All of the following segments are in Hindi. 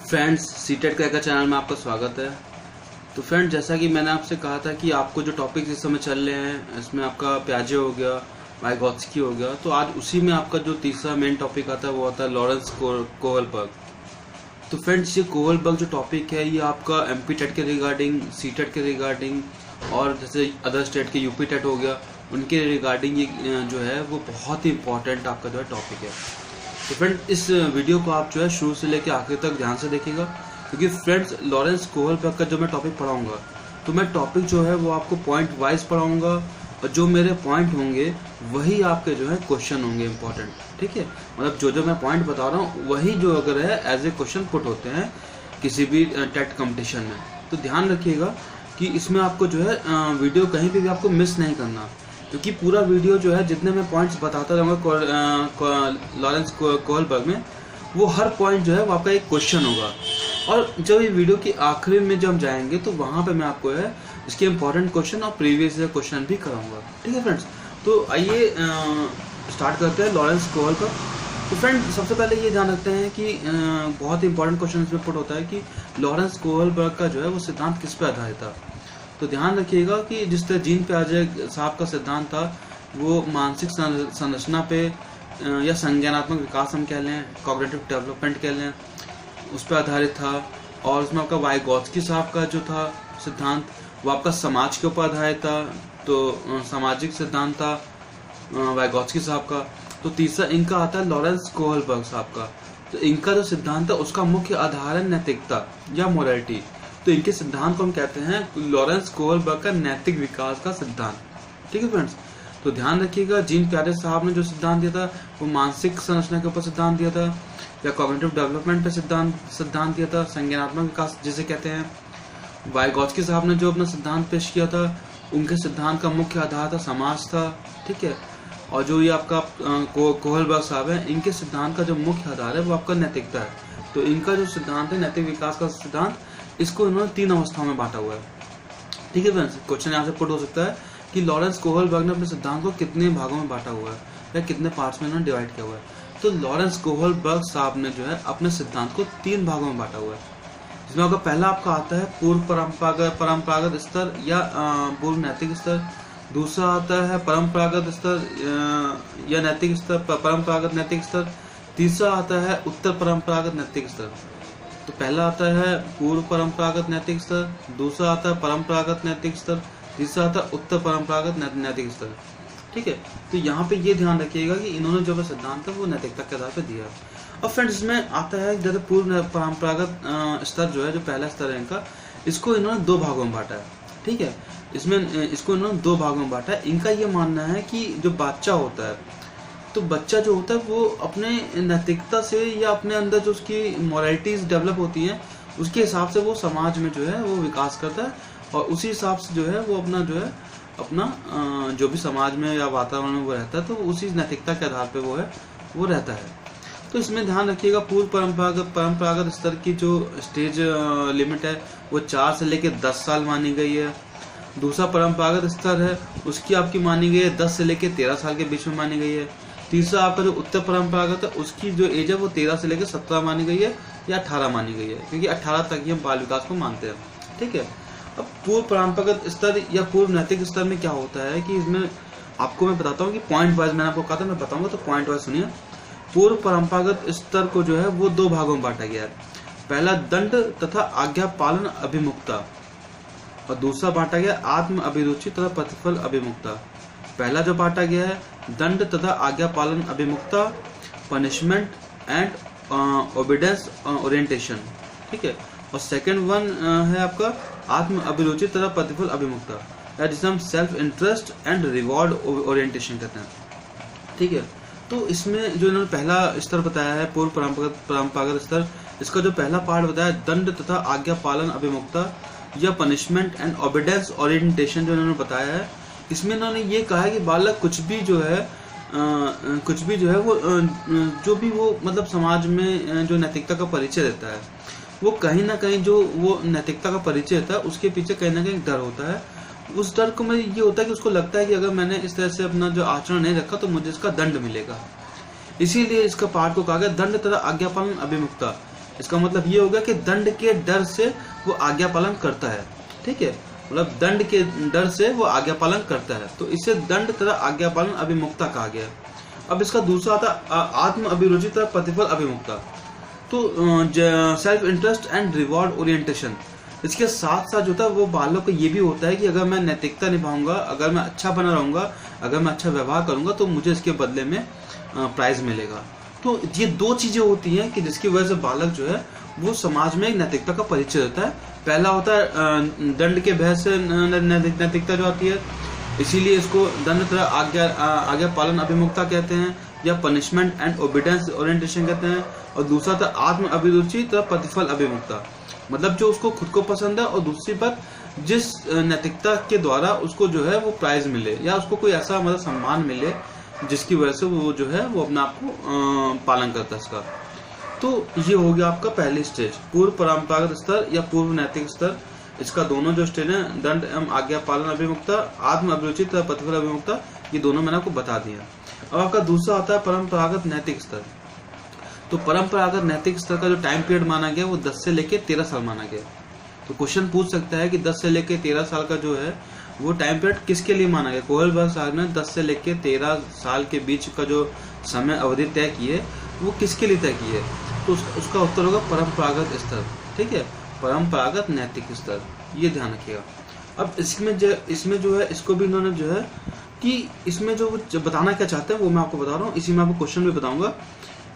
फ्रेंड्स, सीटेट क्रैकर चैनल में आपका स्वागत है। तो फ्रेंड्स, जैसा कि मैंने आपसे कहा था कि आपको जो टॉपिक्स इस समय चल रहे हैं इसमें आपका प्याजे हो गया, वाइगोत्स्की हो गया, तो आज उसी में आपका जो तीसरा मेन टॉपिक आता है वो आता है लॉरेंस कोहलबर्ग। तो फ्रेंड्स, ये कोहलबर्ग जो टॉपिक है ये आपका एमपी टेट के रिगार्डिंग, सीटेट के रिगार्डिंग और जैसे अदर स्टेट के यूपी टेट हो गया उनके रिगार्डिंग ये जो है वो बहुत ही इंपॉर्टेंट आपका जो है टॉपिक है। तो फ्रेंड, इस वीडियो को आप जो है शुरू से लेकर आखिर तक ध्यान से देखिएगा, क्योंकि फ्रेंड्स लॉरेंस कोहलबर्ग का जो मैं टॉपिक पढ़ाऊंगा तो मैं टॉपिक जो है वो आपको पॉइंट वाइज पढ़ाऊंगा और जो मेरे पॉइंट होंगे वही आपके जो है क्वेश्चन होंगे इंपॉर्टेंट। ठीक है, मतलब जो मैं पॉइंट बता रहा हूँ वही जो अगर है एज ए क्वेश्चन पुट होते हैं किसी भी टेट कंपटीशन में। तो ध्यान रखिएगा कि इसमें आपको जो है वीडियो कहीं पे भी आपको मिस नहीं करना, क्योंकि पूरा वीडियो जो है जितने मैं पॉइंट्स बताता रहूँगा लॉरेंस कोहलबर्ग में, वो हर पॉइंट जो है वो आपका एक क्वेश्चन होगा। और जब ये वीडियो की आखिरी में जब हम जाएंगे तो वहाँ पे मैं आपको है इसके इंपॉर्टेंट क्वेश्चन और प्रीवियस ईयर क्वेश्चन भी कराऊंगा। ठीक है फ्रेंड्स, तो आइए स्टार्ट करते हैं लॉरेंस कोहलबर्ग। तो फ्रेंड, सबसे पहले ये ध्यान रखते हैं कि बहुत ही इंपॉर्टेंट क्वेश्चन इसमें पुट होता है कि लॉरेंस कोहलबर्ग का जो है वो सिद्धांत किस पे आधारित था। तो ध्यान रखिएगा कि जिस तरह जीन प्याजे साहब का सिद्धांत था वो मानसिक संरचना पे या संज्ञानात्मक विकास हम कह लें, कॉग्निटिव डेवलपमेंट कह लें, उस पर आधारित था। और उसमें आपका वाइगोत्स्की साहब का जो था सिद्धांत वो आपका समाज के ऊपर आधारित था, तो सामाजिक सिद्धांत था वाइगोत्स्की साहब का। तो तीसरा इनका आता है लॉरेंस कोहलबर्ग साहब का। तो इनका जो सिद्धांत है उसका मुख्य आधार है नैतिकता या मोरालिटी। तो इनके सिद्धांत को हम कहते हैं लॉरेंस कोहलबर्ग का नैतिक विकास का सिद्धांत। ठीक है फ्रेंड्स, तो ध्यान रखिएगा जीन प्याजे साहब ने जो सिद्धांत दिया था वो मानसिक संरचना के ऊपर सिद्धांत दिया था या कॉग्निटिव डेवलपमेंट पे सिद्धांत दिया था, संज्ञानात्मक विकास जिसे कहते हैं। वाइगोत्स्की साहब ने जो अपना सिद्धांत पेश किया था उनके सिद्धांत का मुख्य आधार था समाज था। ठीक है, और जो ये आपका कोहलबर्ग साहब है इनके सिद्धांत का जो मुख्य आधार है वो आपका नैतिकता है। तो इनका जो सिद्धांत है नैतिक विकास का सिद्धांत, इसको इन्होंने 3 अवस्थाओं में बांटा हुआ है। ठीक है फ्रेंड्स, क्वेश्चन यहाँ से पुट हो सकता है कि लॉरेंस कोहलबर्ग ने अपने सिद्धांत को कितने भागों में बांटा हुआ है या कितने पार्ट्स में इन्होंने डिवाइड किया हुआ है। तो लॉरेंस कोहलबर्ग साहब ने जो है अपने सिद्धांत को 3 भागों में बांटा हुआ है, जिसमें आपका पहला आपका आता है पूर्व परंपरागत स्तर या पूर्व नैतिक स्तर। दूसरा आता है परंपरागत स्तर या नैतिक स्तर, परंपरागत नैतिक स्तर। तीसरा आता है उत्तर परंपरागत नैतिक स्तर। तो पहला आता है पूर्व परंपरागत नैतिक स्तर, दूसरा आता है परंपरागत नैतिक स्तर, तीसरा आता है उत्तर परंपरागत नैतिक स्तर। ठीक है, तो यहाँ पे ये ध्यान रखिएगा कि इन्होंने जो सिद्धांत है वो नैतिकता के आधार पर दिया है। और फ्रेंड्स, इसमें आता है जैसे पूर्व परंपरागत स्तर जो है, जो पहला स्तर है इनका, इसको इन्होंने 2 भागों में बांटा है। ठीक है, इसमें इसको इन्होंने 2 भागों में बांटा है। इनका ये मानना है कि जो बच्चा होता है, तो बच्चा जो होता है वो अपने नैतिकता से या अपने अंदर जो उसकी मोरालिटीज डेवलप होती हैं उसके हिसाब से वो समाज में जो है वो विकास करता है, और उसी हिसाब से जो है वो अपना जो है अपना जो भी समाज में या वातावरण में वो रहता है तो उसी नैतिकता के आधार पे वो रहता है। तो इसमें ध्यान रखिएगा पूर्व परंपरागत स्तर की जो स्टेज लिमिट है वो 4 से लेकर 10 साल मानी गई है। दूसरा परंपरागत स्तर है उसकी आपकी मानी गई है 10 से लेकर 13 साल के बीच में मानी गई है। तीसरा आपका जो उत्तर परंपरागत है उसकी जो एज है वो 13 से लेकर 17 मानी गई है या 18 मानी गई है, क्योंकि 18 तक ही हम बाल विकास को मानते हैं। ठीक है, अब पूर्व परंपरागत स्तर या पूर्व नैतिक स्तर में क्या होता है कि इसमें आपको मैं बताता हूँ कि पॉइंट वाइज मैंने आपको कहा था मैं बताऊंगा, तो पॉइंट वाइज सुनिए। पूर्व परंपरागत स्तर को जो है वो 2 भागों में बांटा गया है। पहला दंड तथा आज्ञा पालन अभिमुखता, और दूसरा बांटा गया आत्म अभिरुचि तथा प्रतिफल अभिमुखता। पहला जो बांटा गया है दंड तथा आज्ञा पालन अभिमुखता, पनिशमेंट एंड ओबीडियंस ओरिएंटेशन। ठीक है, और सेकंड वन है आपका आत्म अभिरुचि तथा प्रतिफल अभिमुखता, जिसे हम self interest and reward orientation कहते हैं। ठीक है, तो इसमें जो इन्होंने पहला स्तर बताया है पूर्व परंपरागत स्तर, इसका जो पहला पार्ट बताया दंड तथा आज्ञा पालन अभिमुखता या पनिशमेंट एंड ओबीडियंस ओरिएंटेशन जो इन्होंने बताया है, इसमें इन्होंने ये कहा है कि बालक कुछ भी जो है वो जो भी वो मतलब समाज में जो नैतिकता का परिचय देता है वो कहीं ना कहीं जो वो नैतिकता का परिचय देता है उसके पीछे कहीं ना कहीं डर होता है। उस डर को में ये होता है कि उसको लगता है कि अगर मैंने इस तरह से अपना जो आचरण नहीं रखा तो मुझे इसका दंड मिलेगा। इसीलिए इसका पार्ट को कहा गया दंड तथा आज्ञा पालन अभिमुखता, इसका मतलब ये होगा कि दंड के डर से वो आज्ञा पालन करता है। ठीक है, मतलब दंड के डर से वो आज्ञा पालन करता है, तो इसे दंड तथा आज्ञा पालन अभिमुखता कहा गया। अब इसका दूसरा आता आत्म अभिरुचि तथा प्रतिफल अभिमुखता। तो self interest and reward orientation, इसके साथ साथ जो था वो बालक को ये भी होता है कि अगर मैं नैतिकता निभाऊंगा, अगर मैं अच्छा बना रहूंगा, अगर मैं अच्छा व्यवहार करूंगा तो मुझे इसके बदले में प्राइज मिलेगा। तो ये दो चीजें होती हैं कि जिसकी वजह से बालक जो है वो समाज में एक नैतिकता का परिचय देता है। पहला होता है दंड के भय से नैतिकता जो आती है, इसीलिए इसको दंड तथा आज्ञा पालन अभिमुखता कहते हैं या पनिशमेंट एंड ओबीडियंस ओरिएंटेशन कहते हैं। और दूसरा था आत्म अभिरुचि तथा प्रतिफल अभिमुखता, मतलब जो उसको खुद को पसंद है और दूसरी बात जिस नैतिकता के द्वारा उसको जो है वो प्राइज मिले या उसको कोई ऐसा मतलब सम्मान मिले जिसकी वजह से वो जो है वो अपने आप को पालन करता है इसका। तो ये हो गया आपका पहली स्टेज, पूर्व परंपरागत स्तर या पूर्व नैतिक स्तर। इसका दोनों जो स्टेज है, दंड एवं आज्ञा पालन अभिमुखता, आत्म अभिरुचि तथा प्रतिफल अभिमुखता, ये दोनों मैंने आपको बता दिया। अब आपका दूसरा आता है परंपरागत नैतिक स्तर। तो परंपरागत नैतिक स्तर का जो टाइम पीरियड माना गया वो 10 से लेकर 13 साल माना गया। तो क्वेश्चन पूछ सकता है कि 10 से लेकर 13 साल का जो है वो टाइम पीरियड किसके लिए माना गया। कोहलबर्ग साहब ने 10 से लेकर 13 साल के बीच का जो समय अवधि तय की है वो किसके लिए तय की है, तो उसका उत्तर होगा परंपरागत स्तर। ठीक है, परंपरागत नैतिक स्तर, ये ध्यान रखिएगा। अब इसमें जो है इसको भी इन्होंने जो है कि इसमें जो बताना क्या चाहते हैं वो मैं आपको बता रहा हूँ। इसी में आपको क्वेश्चन भी बताऊंगा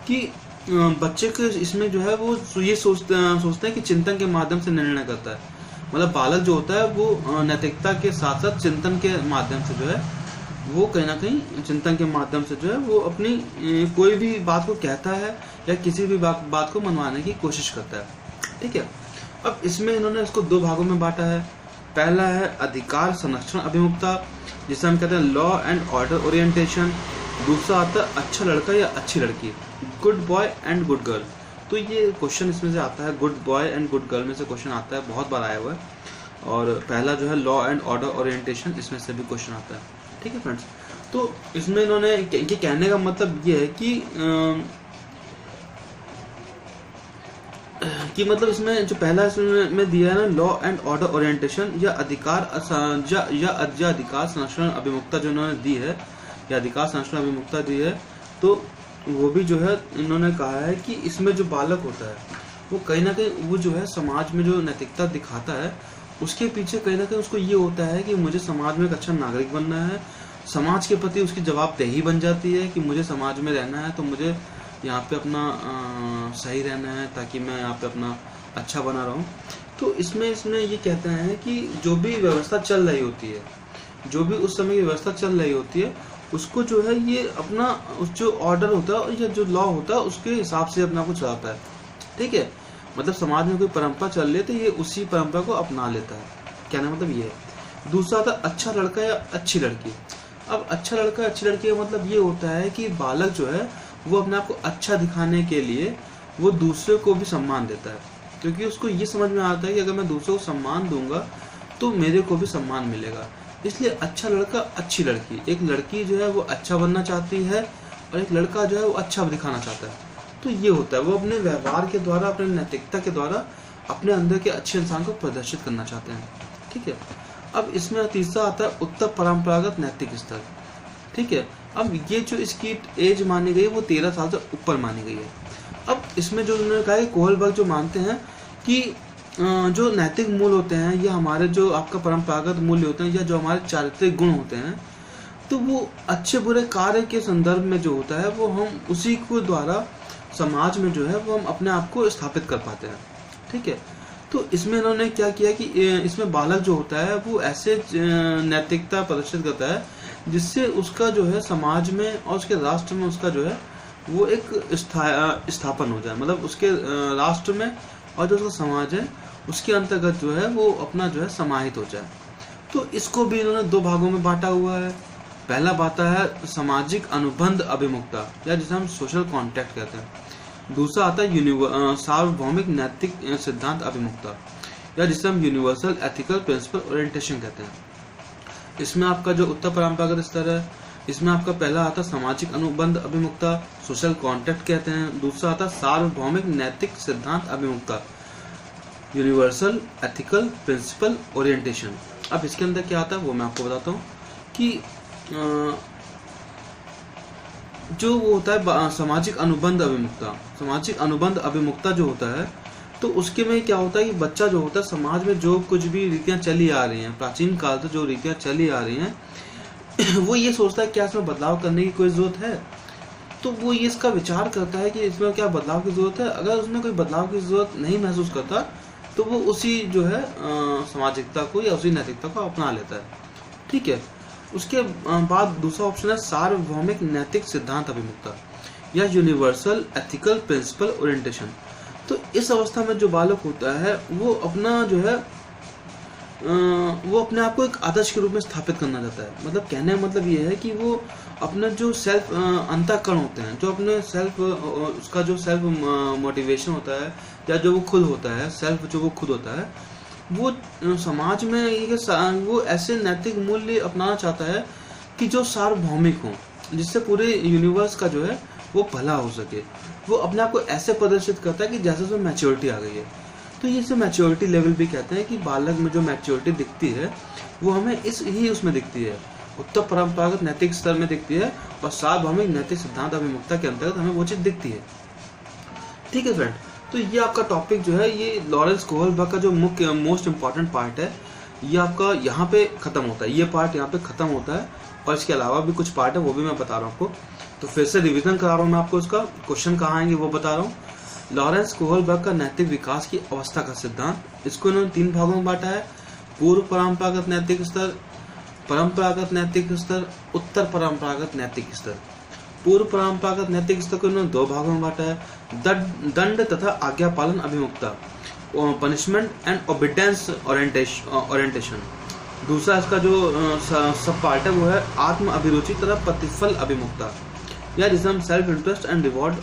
कि बच्चे के इसमें जो है वो ये सोचते हैं कि चिंतन के माध्यम से निर्णय करता है। मतलब बालक जो होता है वो नैतिकता के साथ साथ चिंतन के माध्यम से जो है वो कहीं ना कहीं चिंतन के माध्यम से जो है वो अपनी कोई भी बात को कहता है या किसी भी बात को मनवाने की कोशिश करता है। ठीक है, अब इसमें इन्होंने इसको दो भागों में बांटा है। पहला है अधिकार संरक्षण अभिमुखता, जिसे हम कहते हैं लॉ एंड ऑर्डर ओरिएंटेशन। दूसरा आता है अच्छा लड़का या अच्छी लड़की, good boy and good girl. तो ये क्वेश्चन इसमें से आता है, good boy and good girl में से क्वेश्चन आता है, बहुत बार आया हुआ है। और पहला जो है लॉ एंड ऑर्डर ओरिएंटेशन, इसमें से भी क्वेश्चन आता है। ठीक है फ्रेंड्स, तो इसमें इन्होंने इनके कहने का मतलब ये है कि मतलब इसमें जो पहला इसमें दिया है ना लॉ एंड ऑर्डर ओरिएंटेशन या अधिकार संरक्षण अभिमुखता जो इन्होंने दी है या अधिकार संरक्षण अभिमुखता दी है, तो वो भी जो है इन्होंने कहा है कि इसमें जो बालक होता है वो कहीं ना कहीं वो जो है समाज में जो नैतिकता दिखाता है उसके पीछे कहीं ना कहीं उसको ये होता है कि मुझे समाज में एक अच्छा नागरिक बनना है। समाज के प्रति उसकी जवाबदेही बन जाती है कि मुझे समाज में रहना है तो मुझे यहाँ पे अपना सही रहना है ताकि मैं यहाँ पे अपना अच्छा बना रहूँ। तो इसमें ये कहते हैं कि जो भी व्यवस्था चल रही होती है, जो भी उस समय की व्यवस्था चल रही होती है, उसको जो है ये अपना उस जो ऑर्डर होता है या जो लॉ होता है उसके हिसाब से अपना कुछ चलाता है। ठीक है, मतलब समाज में कोई परंपरा चल रही है तो ये उसी परंपरा को अपना लेता है। कहने मतलब ये है। दूसरा था अच्छा लड़का या अच्छी लड़की। अब अच्छा लड़का अच्छी लड़की का मतलब ये होता है कि बालक जो है वो अपने आप को अच्छा दिखाने के लिए वो दूसरे को भी सम्मान देता है, क्योंकि उसको ये समझ में आता है कि अगर मैं दूसरों को सम्मान दूंगा तो मेरे को भी सम्मान मिलेगा। इसलिए अच्छा लड़का अच्छी लड़की, एक लड़की जो है वो अच्छा बनना चाहती है और एक लड़का जो है वो अच्छा दिखाना चाहता है। तो ये होता है, वो अपने व्यवहार के द्वारा, अपने नैतिकता के द्वारा अपने अंदर के अच्छे इंसान को प्रदर्शित करना चाहते हैं। ठीक है, अब इसमें तीसरा आता है उत्तर परंपरागत नैतिक स्तर। ठीक है, अब ये जो इसकी एज मानी गई वो 13 साल से ऊपर मानी गई है। अब इसमें जो उन्होंने कहा है कोहलबर्ग जो मानते हैं कि जो नैतिक मूल्य होते हैं या हमारे जो आपका परंपरागत मूल्य होते हैं या जो हमारे चारित्रिक गुण होते हैं, तो वो अच्छे बुरे कार्य के संदर्भ में जो होता है वो हम उसी को द्वारा समाज में जो है वो हम अपने आप को स्थापित कर पाते हैं। ठीक है, तो इसमें इन्होंने क्या किया कि इसमें बालक जो होता है वो ऐसे नैतिकता प्रदर्शित करता है जिससे उसका जो है समाज में और उसके राष्ट्र में उसका जो है वो एक स्थापन हो जाए, मतलब उसके राष्ट्र में और जो उसका समाज है उसके अंतर्गत जो है वो अपना जो है समाहित हो जाए। तो इसको भी इन्होंने दो भागों में बांटा हुआ है। पहला बाता है सामाजिक अनुबंध अभिमुखता या जिसे हम सोशल कॉन्ट्रैक्ट कहते हैं। दूसरा आता है सार्वभौमिक नैतिक सिद्धांत अभिमुखता या जिसे हम यूनिवर्सल एथिकल प्रिंसिपल ओरिएंटेशन कहते हैं। इसमें आपका जो उत्तर परंपरागत स्तर है, इसमें आपका पहला आता है सामाजिक अनुबंध अभिमुखता सोशल कॉन्ट्रैक्ट कहते हैं। दूसरा आता है सार्वभौमिक नैतिक सिद्धांत अभिमुखता, यूनिवर्सल एथिकल प्रिंसिपल ओरिएंटेशन। अब इसके अंदर क्या आता है वो मैं आपको बताता हूँ कि जो वो होता है सामाजिक अनुबंध अभिमुखता। सामाजिक अनुबंध अभिमुखता जो होता है तो उसके में क्या होता है कि बच्चा जो होता है समाज में जो कुछ भी रीतियां चली आ रही हैं, प्राचीन काल से जो रीतियां चली आ रही हैं वो ये सोचता है क्या इसमें बदलाव करने की कोई जरूरत है। तो वो ये इसका विचार करता है कि इसमें क्या बदलाव की जरूरत है। अगर उसमें कोई बदलाव की जरूरत नहीं महसूस करता तो वो उसी जो है सामाजिकता को या उसी नैतिकता को अपना लेता है। ठीक है। उसके बाद दूसरा ऑप्शन है सार्वभौमिक नैतिक सिद्धांत अभिमुखता या यूनिवर्सल एथिकल प्रिंसिपल ओरिएंटेशन। तो इस अवस्था में जो बालक होता है वो अपना जो है वो अपने आप को एक आदर्श के रूप में स्थापित करना चाहता है। मतलब कहने का मतलब ये है कि वो अपना जो सेल्फ अंतःकरण होते हैं, जो अपने सेल्फ उसका जो सेल्फ मोटिवेशन होता है या जो वो खुद होता है, सेल्फ जो वो खुद होता है, वो समाज में ये वो ऐसे नैतिक मूल्य अपनाना चाहता है कि जो सार्वभौमिक हों, जिससे पूरे यूनिवर्स का जो है वो भला हो सके। वो अपने आप को ऐसे प्रदर्शित करता है कि जैसे उसमें मैच्योरिटी आ गई है। तो ये इसे मैच्योरिटी लेवल भी कहते हैं कि बालक में जो मैच्योरिटी दिखती है वो हमें उसमें दिखती है, उत्तर परंपरागत नैतिक स्तर में दिखती है और सार्वभौमिक नैतिक सिद्धांत अभिमुखता के अंतर्गत हमें वो चीज दिखती है। ठीक है फ्रेंड, तो ये आपका टॉपिक जो है ये लॉरेंस कोहलबर्ग का जो मुख्य मोस्ट इम्पॉर्टेंट पार्ट है ये आपका यहाँ पे खत्म होता है। ये पार्ट यहाँ पे खत्म होता है और इसके अलावा भी कुछ पार्ट है वो भी मैं बता रहा हूँ आपको। तो फिर से रिवीजन करा रहा हूँ मैं आपको, इसका क्वेश्चन कहाँ आएंगे वो बता रहा हूँ। लॉरेंस कोहलबर्ग का नैतिक विकास की अवस्था का सिद्धांत, इसको इन्होंने 3 भागों में बांटा है। पूर्व परंपरागत नैतिक स्तर, परंपरागत नैतिक स्तर, उत्तर परंपरागत नैतिक स्तर। पूर्व परंपरागत नैतिक स्तर को इन्होंने 2 भागों में बांटा है, दंड तथा आज्ञा पालन अभिमुखता, पनिशमेंट एंड ओबीडियंस ओरिएंटेशन। दूसरा इसका जो सब पार्ट है वो है आत्म अभिरुचि तथा प्रतिफल अभिमुखता या जिसे हम self interest and reward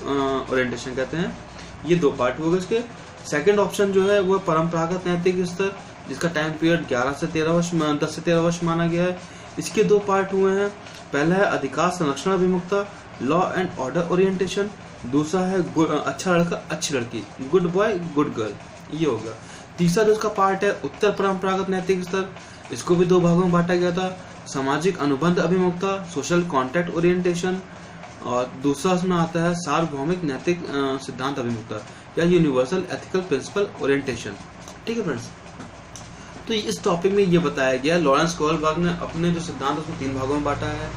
orientation कहते हैं। ये 2 पार्ट हो गए इसके। सेकंड ऑप्शन जो है वो परंपरागत नैतिक स्तर, जिसका टाइम पीरियड 10 से 13 वर्ष माना गया है। इसके 2 पार्ट हुए हैं। पहला है अधिकार संरक्षण अभिमुखता, लॉ एंड ऑर्डर ओरिएंटेशन। दूसरा है अच्छा लड़का अच्छी लड़की, गुड बॉय गुड गर्ल, ये होगा। तीसरा जो इसका पार्ट है उत्तर परंपरागत नैतिक स्तर, इसको भी 2 भागों में बांटा गया था, सामाजिक अनुबंध अभिमुखता, सोशल कॉन्ट्रैक्ट ओरिएंटेशन। और दूसरा उसमें आता है सार्वभौमिक नैतिक सिद्धांत अभिमुखता या यूनिवर्सल एथिकल प्रिंसिपल ओरिएंटेशन। ठीक है फ्रेंड्स, तो इस टॉपिक में ये बताया गया लॉरेंस कोहलबर्ग ने अपने जो सिद्धांत उसको 3 भागों में बांटा है।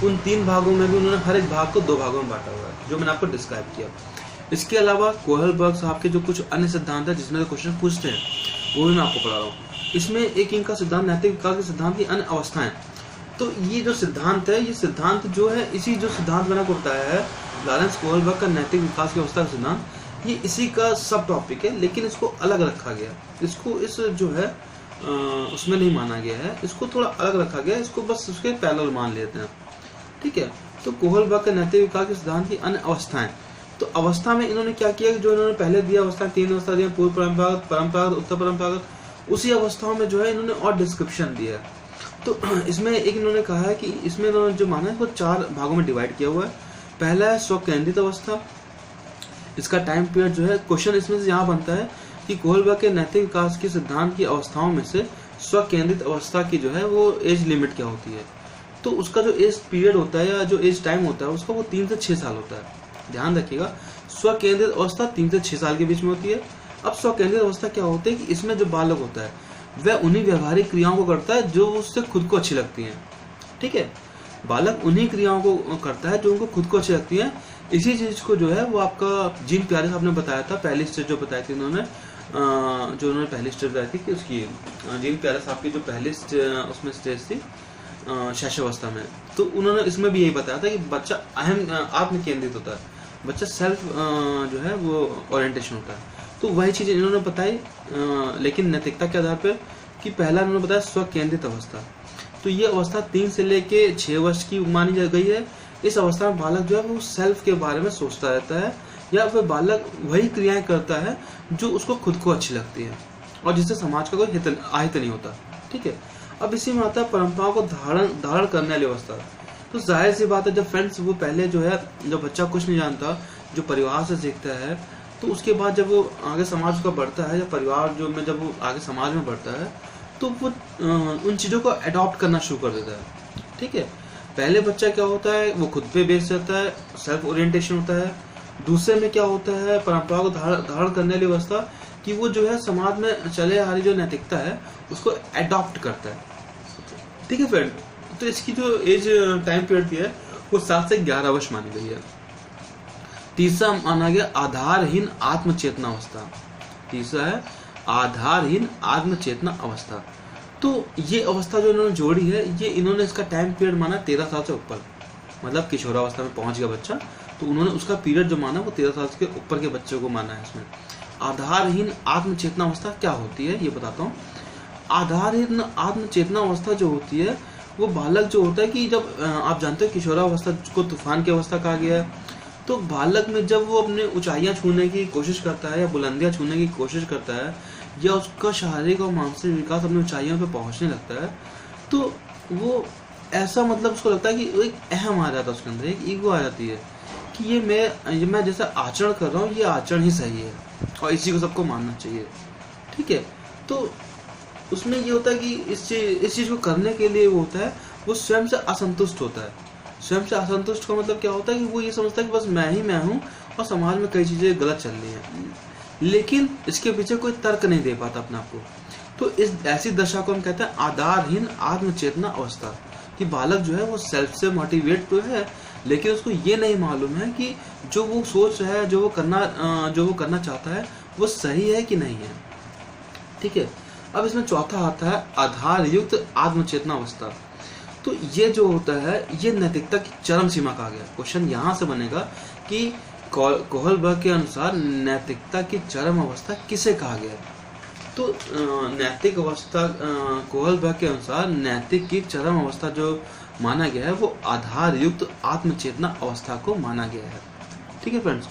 उन 3 भागों में भी उन्होंने हर एक भाग को 2 भागों में बांटा हुआ है, जो मैंने आपको डिस्क्राइब किया। इसके अलावा कोहलबर्ग साहब के जो कुछ अन्य सिद्धांत है जिसमें क्वेश्चन पूछते हैं वो भी मैं आपको पढ़ा रहा हूँ। इसमें एक इनका सिद्धांत नैतिक विकास के सिद्धांत की अन्य अवस्थाएं। तो ये जो सिद्धांत है, ये सिद्धांत जो है इसी जो सिद्धांत मैंने आपको बताया है लॉरेंस कोहलबर्ग का नैतिक विकास की अवस्था का सिद्धांत, ये इसी का सब टॉपिक है, लेकिन इसको अलग रखा गया। इसको इस जो है उसमें नहीं माना गया है, इसको थोड़ा अलग रखा गया, इसको बस उसके पैरेलल मान लेते हैं। ठीक है, तो कोहलबर्ग के नैतिक विकास के सिद्धांत की अन्य अवस्थाएं। तो अवस्था में इन्होंने क्या किया, जो इन्होंने पहले दिया अवस्था 3 अवस्था दिया, पूर्व परंपरागत, परंपरागत, उत्तर परंपरागत, उसी अवस्थाओं में जो है इन्होंने और डिस्क्रिप्शन दिया है। तो इसमें एक इन्होंने कहा है कि इसमें इन्होंने जो माना है वो 4 भागों में डिवाइड किया हुआ है। पहला है स्वकेंद्रित अवस्था, इसका टाइम पीरियड जो है, क्वेश्चन इसमें से यहाँ बनता है कि कोहलबर्ग के नैतिक विकास के सिद्धांत की अवस्थाओं में से स्वकेंद्रित अवस्था की जो है वो एज लिमिट क्या होती है। तो उसका जो एज पीरियड होता है या जो एज टाइम होता है उसका वो 3 से 6 साल होता है। ध्यान रखिएगा, स्वकेंद्रित अवस्था 3 से 6 साल के बीच में होती है। अब स्वकेंद्रित अवस्था क्या होती है कि इसमें जो बालक होता है वह उन्हीं व्यवहारिक क्रियाओं को करता है जो उससे खुद को अच्छी लगती हैं। ठीक है, बालक उन्हीं क्रियाओं को करता है जो उनको खुद को अच्छी लगती है। इसी चीज को जो है वो आपका जीन प्यारे साहब ने बताया था, पहली स्टेज जो बताई थी उन्होंने, जो उन्होंने पहली स्टेज बताई थी कि उसकी जीन प्यारे साहब की जो पहली उसमें स्टेज थी शैशवावस्था में, तो उन्होंने इसमें भी यही बताया था कि बच्चा आत्म केंद्रित होता है, बच्चा सेल्फ जो है वो ओरिएंटेशन होता है। तो वही चीज इन्होंने बताई, लेकिन नैतिकता के आधार पर कि पहला उन्होंने बताया स्वकेंद्रित अवस्था। तो ये अवस्था 3 से लेके 6 वर्ष की मानी जा गई है। इस अवस्था में बालक जो है वो सेल्फ के बारे में सोचता रहता है या फिर बालक वही क्रियाएं करता है जो उसको खुद को अच्छी लगती है और जिससे समाज का कोई अहित नहीं होता। ठीक है, अब इसी में आता है परंपराओं को धारण करने वाली अवस्था। तो जाहिर सी बात है जब फ्रेंड्स वो पहले जो है, जब बच्चा कुछ नहीं जानता, जो परिवार से सीखता है, तो उसके बाद जब वो आगे समाज का बढ़ता है, या परिवार जो में जब वो आगे समाज में बढ़ता है, तो वो उन चीज़ों को अडॉप्ट करना शुरू कर देता है। ठीक है, पहले बच्चा क्या होता है, वो खुद पे बेस्ड रहता है, सेल्फ ओरिएंटेशन होता है। दूसरे में क्या होता है, परंपरा को धारण करने वाली अवस्था, कि वो जो है समाज में चले आ रही जो नैतिकता है उसको अडॉप्ट करता है। ठीक है फ्रेंड, तो इसकी जो एज टाइम पीरियड की है वो 7 से 11 वर्ष मानी गई है। तीसरा माना गया आधारहीन आत्मचेतना अवस्था। तीसरा है आधारहीन आत्मचेतना अवस्था। तो ये अवस्था जो इन्होंने जोड़ी है, ये इन्होंने इसका टाइम पीरियड माना 13 साल से ऊपर, मतलब किशोरावस्था में पहुंच गया बच्चा, तो उन्होंने उसका पीरियड जो माना वो 13 साल के ऊपर के बच्चे को माना है इसमें। आधारहीन आत्मचेतना अवस्था क्या होती है ये बताता हूँ। आधारहीन आत्मचेतना अवस्था जो होती है, वो बालक जो होता है कि जब आप जानते हो किशोरावस्था को तूफान की अवस्था कहा गया है, तो बालक में जब वो अपने ऊंचाइयां छूने की कोशिश करता है या बुलंदियां छूने की कोशिश करता है, या उसका शारीरिक और मानसिक विकास अपनी ऊंचाइयों पे पहुंचने लगता है, तो वो ऐसा मतलब उसको लगता है कि एक अहम आ जाता है उसके अंदर, एक ईगो आ जाती है कि ये मैं जैसा आचरण कर रहा हूँ ये आचरण ही सही है और इसी को सबको मानना चाहिए। ठीक है, तो उसमें ये होता है कि इस चीज़ को करने के लिए वो होता है, वो स्वयं से असंतुष्ट होता है। स्वयं से असंतुष्ट का मतलब क्या होता है कि वो ये समझता है कि बस मैं हूँ और समाज में कई चीज़ें गलत चल रही हैं, लेकिन इसके पीछे कोई तर्क नहीं दे पाता अपने आप को। तो इस ऐसी दशा को हम कहते हैं आधारहीन आत्मचेतना अवस्था, कि बालक जो है वो सेल्फ से मोटिवेट तो है, लेकिन उसको ये नहीं मालूम है कि जो वो सोच रहा है, जो वो करना चाहता है, वो सही है कि नहीं है। ठीक है, अब इसमें चौथा आता है आधार युक्त आत्मचेतना अवस्था। तो ये जो होता है ये नैतिकता की चरम सीमा कहा गया। क्वेश्चन यहाँ से बनेगा कि कोहलबर्ग के अनुसार नैतिकता की चरम अवस्था किसे कहा गया है। तो नैतिक अवस्था कोहलबर्ग के अनुसार नैतिक की चरम अवस्था जो माना गया है वो आधार युक्त आत्मचेतना अवस्था को माना गया है। ठीक है फ्रेंड्स,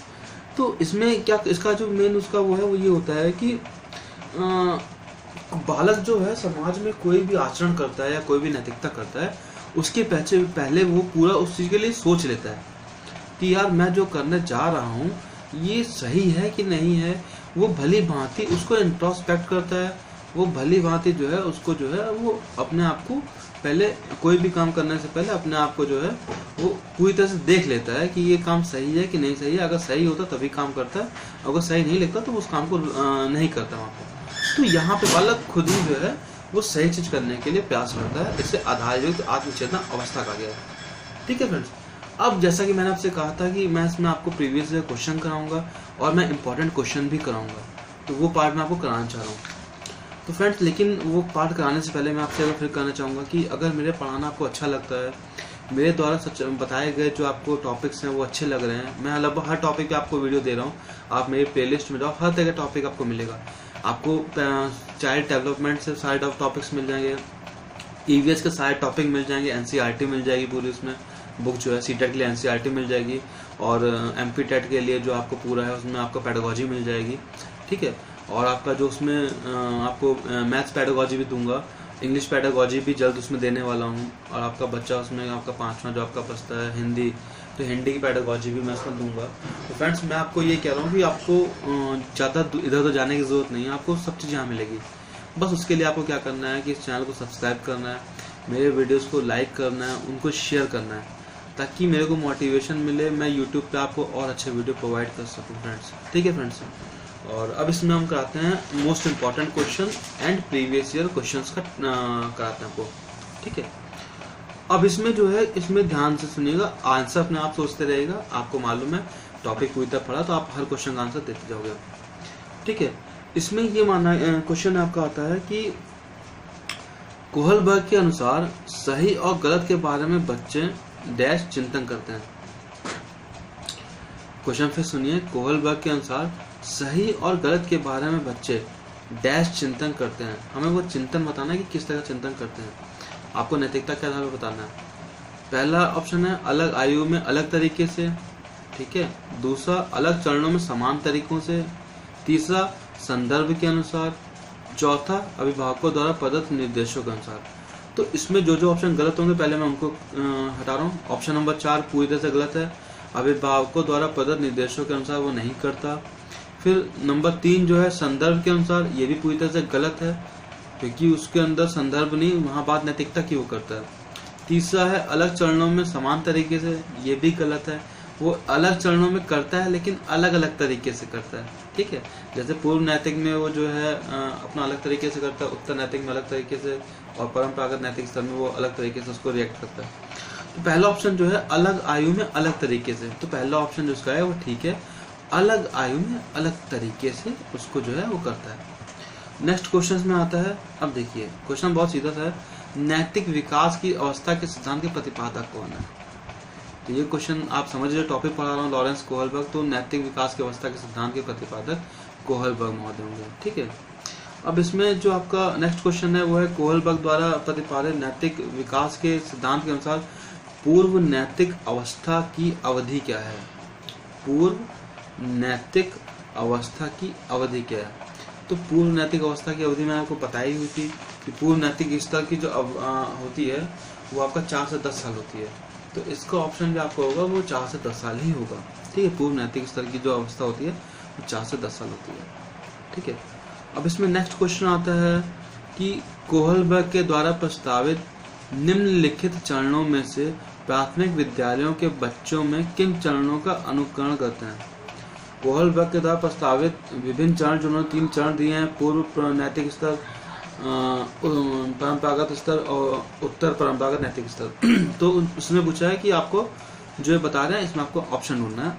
तो इसमें क्या इसका जो मेन उसका वो है वो ये होता है कि बालक जो है समाज में कोई भी आचरण करता है या कोई भी नैतिकता करता है, उसके पहले वो पूरा उस चीज़ के लिए सोच लेता है कि यार मैं जो करने जा रहा हूँ ये सही है कि नहीं है। वो भली भांति उसको इंट्रोस्पेक्ट करता है, वो भली भांति जो है उसको जो है वो अपने आप को पहले कोई भी काम करने से पहले अपने आप को जो है वो पूरी तरह से देख लेता है कि ये काम सही है कि नहीं सही है। अगर सही होता तभी काम करता है, अगर सही नहीं लगता तो उस काम को नहीं करता वहाँ पर। तो यहाँ पे बालक खुद ही जो है वो सही चीज करने के लिए प्रयास करता है। इसे आधारयुक्त आत्मचेतना अवस्था कहा गया है। ठीक है फ्रेंड्स, अब जैसा कि मैंने आपसे कहा था कि मैं इसमें आपको प्रीवियस क्वेश्चन कराऊंगा और मैं इंपॉर्टेंट क्वेश्चन भी कराऊंगा, तो वो पार्ट मैं आपको कराना चाह रहा हूँ। तो फ्रेंड्स, लेकिन वो पार्ट कराने से पहले मैं आपसे फिर कहना चाहूँगा कि अगर मेरे पढ़ाना आपको अच्छा लगता है, मेरे द्वारा सच बताए गए जो आपको टॉपिक्स हैं वो अच्छे लग रहे हैं, मैं लगभग हर टॉपिक पे आपको वीडियो दे रहा हूँ, आप मेरी प्लेलिस्ट में जाओ, हर तरह का टॉपिक आपको मिलेगा। आपको चाइल्ड डेवलपमेंट से सारे टॉपिक्स मिल जाएंगे, ईवीएस के सारे टॉपिक मिल जाएंगे, एनसीईआरटी मिल जाएगी पूरी, उसमें बुक जो है सीटेट के लिए एनसीईआरटी मिल जाएगी, और एमपी टेट के लिए जो आपको पूरा है उसमें आपको पेडागोजी मिल जाएगी। ठीक है, और आपका जो उसमें आपको मैथ्स पेडागोजी भी दूंगा, इंग्लिश पेडागोजी भी जल्द उसमें देने वाला हूँ, और आपका बच्चा उसमें आपका 5वां जो आपका बचता है हिंदी, तो हिंदी की पेडागोजी भी मैं उसमें दूंगा। तो फ्रेंड्स, मैं आपको ये कह रहा हूँ कि आपको ज़्यादा इधर उधर जाने की ज़रूरत नहीं है, आपको सब चीज़ यहाँ मिलेगी। बस उसके लिए आपको क्या करना है कि इस चैनल को सब्सक्राइब करना है, मेरे वीडियोस को लाइक करना है, उनको शेयर करना है, ताकि मेरे को मोटिवेशन मिले, मैं यूट्यूब पे आपको और अच्छे वीडियो प्रोवाइड कर सकूँ फ्रेंड्स। ठीक है फ्रेंड्स, और अब इसमें हम कराते हैं most important question and previous year questions का कराते हैं आपको। ठीक है, अब इसमें जो है इसमें ध्यान से सुनिएगा, आंसर अपने आप सोचते रहेगा, आपको मालूम है टॉपिक पूरी तरह पढ़ा तो आप हर क्वेश्चन का आंसर देते जाओगे। ठीक है, इसमें ये माना क्वेश्चन आपका आता है कि कोहलबर्ग के अनुसार सही और गलत के बारे में बच्चे डैश चिंतन करते हैं। क्वेश्चन फिर सुनिए, कोहलबर्ग के अनुसार सही और गलत के बारे में बच्चे डैश चिंतन करते हैं। हमें वो चिंतन बताना है कि किस तरह चिंतन करते हैं, आपको नैतिकता के आधार पर बताना है। पहला ऑप्शन है अलग आयु में अलग तरीके से, ठीक है। दूसरा अलग चरणों में समान तरीकों से। तीसरा संदर्भ के अनुसार। चौथा अभिभावकों द्वारा प्रदत्त निर्देशों के अनुसार। तो इसमें जो जो ऑप्शन गलत होंगे पहले मैं उनको हटा रहा हूँ। ऑप्शन नंबर 4 पूरी तरह से गलत है, अभिभावकों द्वारा प्रदत्त निर्देशों के अनुसार वो नहीं करता। फिर नंबर 3 जो है संदर्भ के अनुसार, ये भी पूरी तरह से गलत है क्योंकि उसके अंदर संदर्भ नहीं, वहाँ बात नैतिकता की वो करता है। तीसरा है अलग चरणों में समान तरीके से, ये भी गलत है, वो अलग चरणों में करता है लेकिन अलग अलग तरीके से करता है। ठीक है, जैसे पूर्व नैतिक में वो जो है अपना अलग तरीके से करता है, उत्तर नैतिक में अलग तरीके से, और परंपरागत नैतिक स्तर में वो अलग तरीके से उसको रिएक्ट करता है। तो पहला ऑप्शन जो है अलग आयु में अलग तरीके से, तो पहला ऑप्शन जो उसका है वो ठीक है, अलग आयु में अलग तरीके से उसको जो है वो करता है। नेक्स्ट क्वेश्चन में आता है, अब देखिए क्वेश्चन बहुत सीधा सा है, नैतिक विकास की अवस्था के सिद्धांत के प्रतिपादक कौन है। तो ये क्वेश्चन आप समझ लीजिए, टॉपिक पढ़ा रहा हूँ लॉरेंस कोहलबर्ग, तो नैतिक विकास की अवस्था के सिद्धांत के प्रतिपादक कोहलबर्ग महोदय होंगे। ठीक है, अब इसमें जो आपका नेक्स्ट क्वेश्चन है वो है कोहलबर्ग द्वारा प्रतिपादित नैतिक विकास के सिद्धांत के अनुसार पूर्व नैतिक अवस्था की अवधि क्या है। पूर्व नैतिक अवस्था की अवधि क्या है। तो पूर्व नैतिक अवस्था की अवधि में आपको बताई हुई थी कि पूर्व नैतिक स्तर की जो होती है वो आपका 4 से 10 साल होती है, तो इसका ऑप्शन जो आपका होगा वो 4 से 10 साल ही होगा। ठीक है, पूर्व नैतिक स्तर की जो अवस्था होती है वो 4 से 10 साल होती है। ठीक है, अब इसमें नेक्स्ट क्वेश्चन आता है कि कोहलबर्ग के द्वारा प्रस्तावित निम्नलिखित चरणों में से प्राथमिक विद्यालयों के बच्चों में किन चरणों का अनुकरण करते हैं। कोहलबर्ग के द्वारा प्रस्तावित विभिन्न चरण, जो उन्होंने 3 चरण दिए हैं, पूर्व नैतिक स्तर, परंपरागत स्तर और उत्तर परंपरागत नैतिक स्तर। तो उसने पूछा है कि आपको जो ये बता रहे हैं इसमें आपको ऑप्शन ढूंढना है।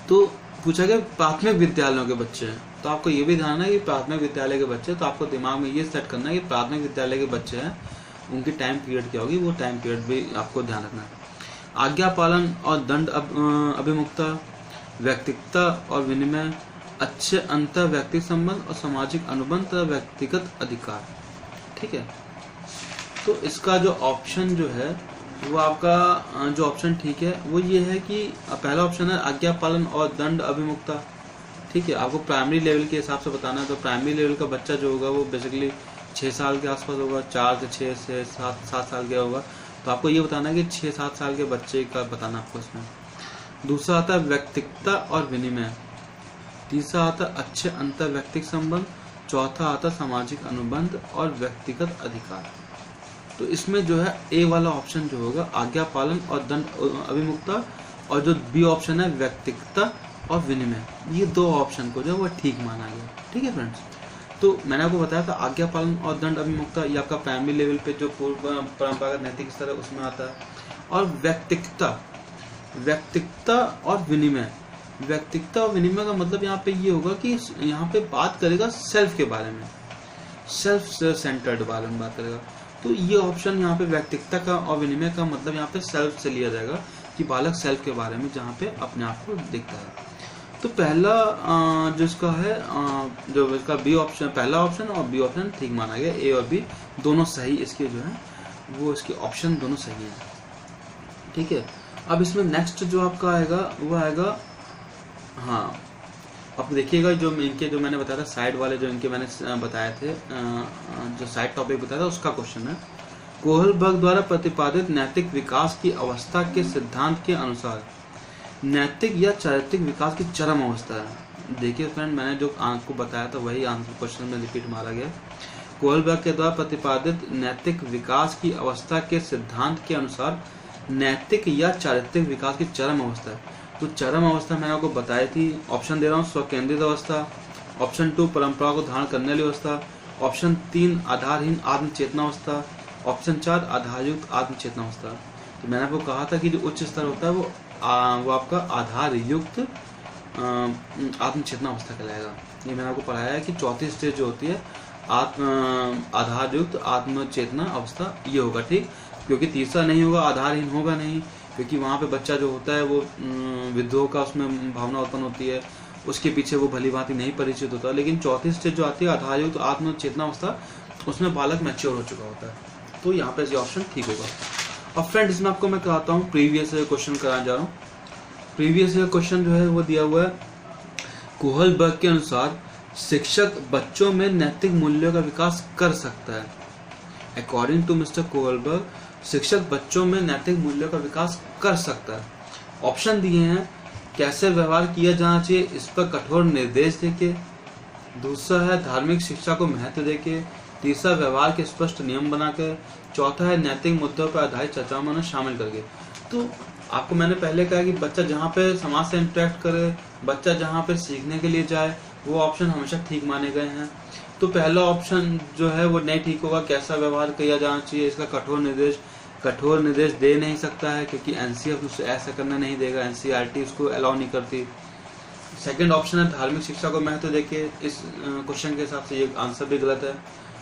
तो पूछा गया प्राथमिक विद्यालयों के बच्चे हैं, तो आपको ये भी ध्यान है कि प्राथमिक विद्यालय के बच्चे, तो आपको दिमाग में ये सेट करना है कि प्राथमिक विद्यालय के बच्चे हैं, उनकी टाइम पीरियड क्या होगी, वो टाइम पीरियड भी आपको ध्यान रखना है। आज्ञा पालन और दंड अभिमुखता, व्यक्तिगता और विनिमय, अच्छे अंतर व्यक्तिगत संबंध और सामाजिक अनुबंध तथा व्यक्तिगत अधिकार। ठीक है, तो इसका जो ऑप्शन जो है वो आपका जो ऑप्शन ठीक है वो ये है कि पहला ऑप्शन है आज्ञा पालन और दंड अभिमुखता। ठीक है, आपको प्राइमरी लेवल के हिसाब से बताना है, तो प्राइमरी लेवल का बच्चा जो होगा वो बेसिकली 6 साल के आसपास होगा, 4 से 6 से 7 साल का होगा। तो आपको ये बताना है कि 6-7 साल के बच्चे का बताना आपको इसमें। दूसरा आता है व्यक्तिगता और विनिमय, तीसरा आता है अच्छे अंतर व्यक्तिगत संबंध, चौथा आता है सामाजिक अनुबंध और व्यक्तिगत अधिकार। तो इसमें जो है ए वाला ऑप्शन जो होगा आज्ञा पालन और दंड अभिमुखता, और जो बी ऑप्शन है व्यक्तिगता और विनिमय, ये 2 ऑप्शन को जो है वो ठीक माना गया। ठीक है फ्रेंड्स, तो मैंने आपको बताया था आज्ञा पालन और दंड अभिमुखता ये आपका प्राइमरी लेवल पे जो परंपरागत नैतिक स्तर है उसमें आता है। और व्यक्तिगता और विनिमय, व्यक्तिगता और विनिमय का मतलब यहाँ पे ये होगा कि यहाँ पे बात करेगा सेल्फ के बारे में, सेल्फ सेंटर्ड बारे में बात करेगा। तो ये ऑप्शन यहाँ पे व्यक्तिगता का और विनिमय का मतलब यहाँ पे सेल्फ से लिया जाएगा कि बालक सेल्फ के बारे में जहाँ पे अपने आप को दिखता है। तो पहला जो इसका है जो इसका बी ऑप्शन, पहला ऑप्शन और बी ऑप्शन ठीक माना गया, ए और बी दोनों सही, इसके जो है वो इसके ऑप्शन दोनों सही है। ठीक है, अब इसमें नेक्स्ट जो आपका आएगा वो आएगा, हाँ अब देखिएगा जो इनके जो मैंने बताया था साइड वाले जो इनके मैंने बताए थे, जो साइड टॉपिक बताया था उसका क्वेश्चन है कोहलबर्ग द्वारा प्रतिपादित नैतिक विकास की अवस्था के सिद्धांत के अनुसार नैतिक या चारित्रिक विकास की चरम अवस्था है। देखिए फ्रेंड, मैंने जो आपको बताया था वही आंसर क्वेश्चन में रिपीट मारा गया। कोहलबर्ग के द्वारा प्रतिपादित नैतिक विकास की अवस्था के सिद्धांत के अनुसार नैतिक या चारित्रिक विकास की चरम अवस्था है। तो चरम अवस्था मैंने आपको बताई थी, ऑप्शन दे रहा हूँ, स्वकेंद्रित अवस्था, ऑप्शन 2 परंपरा को धारण करने वाली अवस्था, ऑप्शन 3 आधारहीन आत्म चेतना अवस्था, ऑप्शन 4 आधारयुक्त आत्म चेतना अवस्था। तो मैंने आपको कहा था कि जो उच्च स्तर होता है वो आपका आधार युक्त आत्म चेतना अवस्था कहलाएगा। ये मैंने आपको पढ़ाया है कि चौथी स्टेज जो होती है आधार युक्त आत्म चेतना अवस्था ये होगा। ठीक, क्योंकि तीसरा नहीं होगा, आधारहीन होगा नहीं, क्योंकि वहाँ पे बच्चा जो होता है वो विद्रोह का उसमें भावना उत्पन्न होती है, उसके पीछे वो भली भांति नहीं परिचित होता। लेकिन चौथी स्टेज जो आती है आधारयुक्त आत्म चेतना अवस्था, उसमें बालक मैच्योर हो चुका होता है। तो यहाँ पे ये ऑप्शन ठीक होगा। अब फ्रेंड इसमें आपको मैं कराता हूँ प्रीवियस क्वेश्चन कराने जा रहा हूँ। प्रीवियस क्वेश्चन जो है वो दिया हुआ है कोहलबर्ग के अनुसार शिक्षक बच्चों में नैतिक मूल्यों का विकास कर सकता है। अकॉर्डिंग टू मिस्टर कोहलबर्ग शिक्षक बच्चों में नैतिक मूल्यों का विकास कर सकता है। ऑप्शन दिए हैं, कैसे व्यवहार किया जाना चाहिए इस पर कठोर निर्देश देके, दूसरा है धार्मिक शिक्षा को महत्व देके, तीसरा व्यवहार के स्पष्ट नियम बना के, चौथा है नैतिक मुद्दों पर आधारित चर्चाओं में शामिल करके। तो आपको मैंने पहले कहा कि बच्चा जहाँ पे समाज से इंटरेक्ट करे, बच्चा जहाँ पे सीखने के लिए जाए, वो ऑप्शन हमेशा ठीक माने गए हैं। तो पहला ऑप्शन जो है वो नहीं ठीक होगा, कैसा व्यवहार किया जाना चाहिए इसका कठोर निर्देश दे नहीं सकता है, क्योंकि एनसीएफ उससे ऐसा करना नहीं देगा, एनसीईआरटी उसको अलाउ नहीं करती। सेकंड ऑप्शन है धार्मिक शिक्षा को महत्व देके, इस क्वेश्चन के हिसाब से ये आंसर भी गलत है।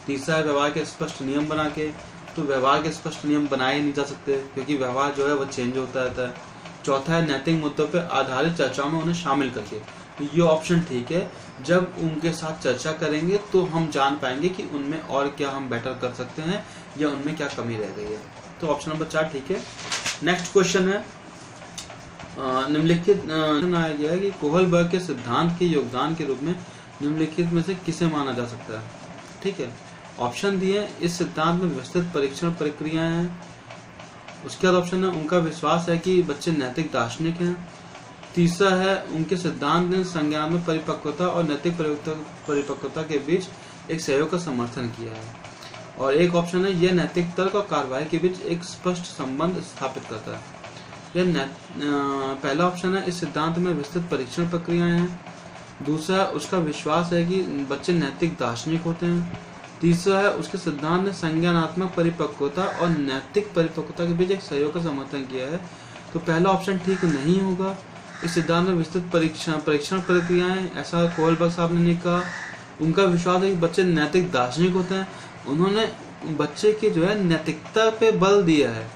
तीसरा है व्यवहार के स्पष्ट नियम बना के, तो व्यवहार के स्पष्ट नियम बनाए नहीं जा सकते, क्योंकि व्यवहार जो है वो चेंज होता रहता है। चौथा है नैतिक मुद्दों पर आधारित चर्चाओं में उन्हें शामिल करके, तो ये ऑप्शन ठीक है। जब उनके साथ चर्चा करेंगे तो हम जान पाएंगे कि उनमें और क्या हम बेटर कर सकते हैं या उनमें क्या कमी रह गई है। तो ऑप्शन नंबर 4 ठीक है। नेक्स्ट क्वेश्चन है, निम्नलिखित आया गया है कि कोहलबर्ग के सिद्धांत के योगदान के रूप में निम्नलिखित में से किसे माना जा सकता है। ठीक है, ऑप्शन दिए, इस सिद्धांत में विस्तृत परीक्षण प्रक्रियाएं हैं। उसके बाद ऑप्शन है, उनका विश्वास है कि बच्चे नैतिक दार्शनिक हैं। तीसरा है, उनके सिद्धांत ने संज्ञानात्मक परिपक्वता और नैतिक परिपक्वता के बीच एक सहयोग का समर्थन किया है। और एक ऑप्शन है, यह नैतिक तर्क और कार्रवाई के बीच एक स्पष्ट संबंध स्थापित करता है। पहला ऑप्शन है, इस सिद्धांत में विस्तृत परीक्षण प्रक्रियाएं हैं। दूसरा, उसका विश्वास है कि बच्चे नैतिक दार्शनिक होते हैं। तीसरा है, उसके सिद्धांत ने संज्ञानात्मक परिपक्वता और नैतिक परिपक्वता के बीच एक सहयोग का समर्थन किया है। तो पहला ऑप्शन ठीक नहीं होगा। इस सिद्धांत में विस्तृत परीक्षण प्रक्रियाएं, ऐसा कोहलबर्ग साहब ने नहीं कहा। उनका विश्वास है कि बच्चे नैतिक दार्शनिक होते हैं। उन्होंने बच्चे की जो है नैतिकता पे बल दिया है,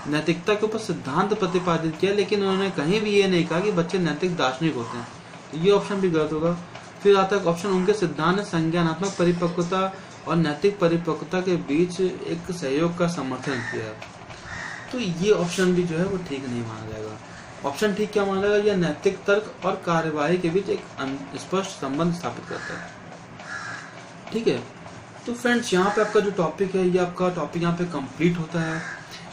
नैतिकता के ऊपर सिद्धांत प्रतिपादित किया, लेकिन उन्होंने कहीं भी ये नहीं कहा कि बच्चे नैतिक दार्शनिक होते हैं। तो ये ऑप्शन भी गलत होगा। फिर आता है ऑप्शन, उनके सिद्धांत ने संज्ञानात्मक परिपक्वता और नैतिक परिपक्वता के बीच एक सहयोग का समर्थन किया है। तो ये ऑप्शन भी जो है वो ठीक नहीं माना जाएगा। ऑप्शन ठीक क्या माना जाएगा, यह नैतिक तर्क और कार्यवाही के बीच एक स्पष्ट संबंध स्थापित करता है। ठीक है, तो फ्रेंड्स यहाँ पे आपका जो टॉपिक है, ये आपका टॉपिक यहाँ पे कंप्लीट होता है।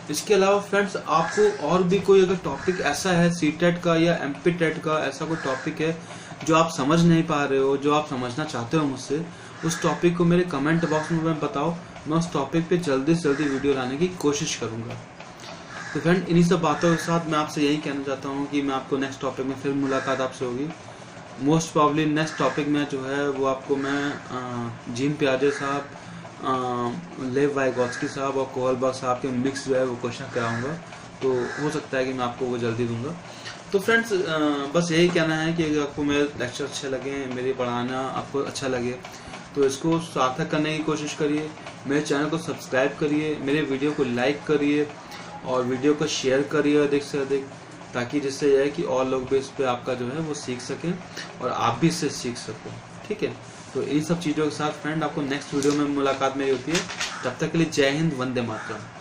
इसके अलावा फ्रेंड्स, आपको और भी कोई अगर टॉपिक ऐसा है सीटेट का या एमपी टेट का, ऐसा कोई टॉपिक है जो आप समझ नहीं पा रहे हो, जो आप समझना चाहते हो मुझसे, उस टॉपिक को मेरे कमेंट बॉक्स में बताओ। मैं उस टॉपिक पे जल्दी से जल्दी वीडियो लाने की कोशिश करूंगा। तो फ्रेंड, इन्हीं सब बातों के साथ मैं आपसे यही कहना चाहता हूँ कि मैं आपको नेक्स्ट टॉपिक में फिर मुलाकात आपसे होगी। मोस्ट प्रॉब्ली नेक्स्ट टॉपिक में जो है वो आपको मैं जीन पियाजे साहब, लेव वाइगोत्स्की साहब और कोहलबर्ग साहब के मिक्स जो है वो क्वेश्चन कराऊंगा। तो हो सकता है कि मैं आपको वो जल्दी दूंगा। तो फ्रेंड्स, बस यही कहना है कि अगर आपको मेरे लेक्चर अच्छे लगे, मेरी पढ़ाना आपको अच्छा लगे, तो इसको सार्थक करने की कोशिश करिए। मेरे चैनल को सब्सक्राइब करिए, मेरे वीडियो को लाइक करिए और वीडियो को शेयर करिए अधिक से अधिक, ताकि जिससे यह है कि और लोग भी इस पर आपका जो है वो सीख सकें और आप भी इससे सीख सको। ठीक है, तो इन सब चीज़ों के साथ फ्रेंड आपको नेक्स्ट वीडियो में मुलाकात मेरी होती है। तब तक के लिए जय हिंद, वंदे मातरम।